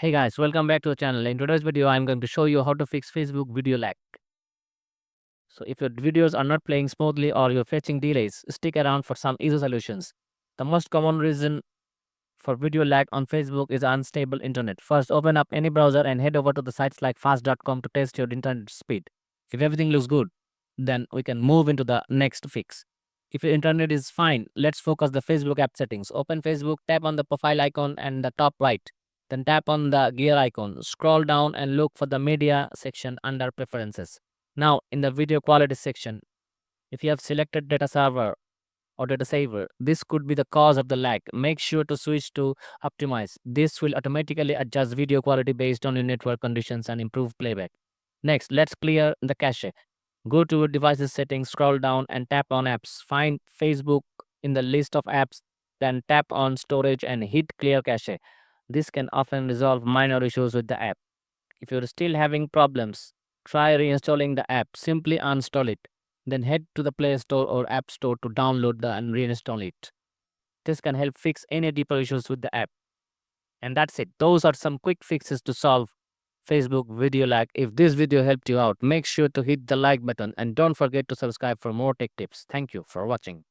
Hey guys, welcome back to the channel. In today's video, I'm going to show you how to fix Facebook video lag. So if your videos are not playing smoothly or you're facing delays, stick around for some easy solutions. The most common reason for video lag on Facebook is unstable internet. First, open up any browser and head over to the sites like fast.com to test your internet speed. If everything looks good, then we can move into the next fix. If your internet is fine, let's focus the Facebook app settings. Open Facebook, tap on the profile icon and the top right. Then tap on the gear icon. Scroll down and look for the media section under preferences. Now, in the video quality section, if you have selected data server or data saver, this could be the cause of the lag. Make sure to switch to optimize. This will automatically adjust video quality based on your network conditions and improve playback. Next, let's clear the cache. Go to devices settings, scroll down and tap on apps. Find Facebook in the list of apps, then tap on storage and hit clear cache. This can often resolve minor issues with the app. If you're still having problems, try reinstalling the app. Simply uninstall it. Then head to the Play Store or App Store to download and reinstall it. This can help fix any deeper issues with the app. And that's it. Those are some quick fixes to solve Facebook video lag. If this video helped you out, make sure to hit the like button and don't forget to subscribe for more tech tips. Thank you for watching.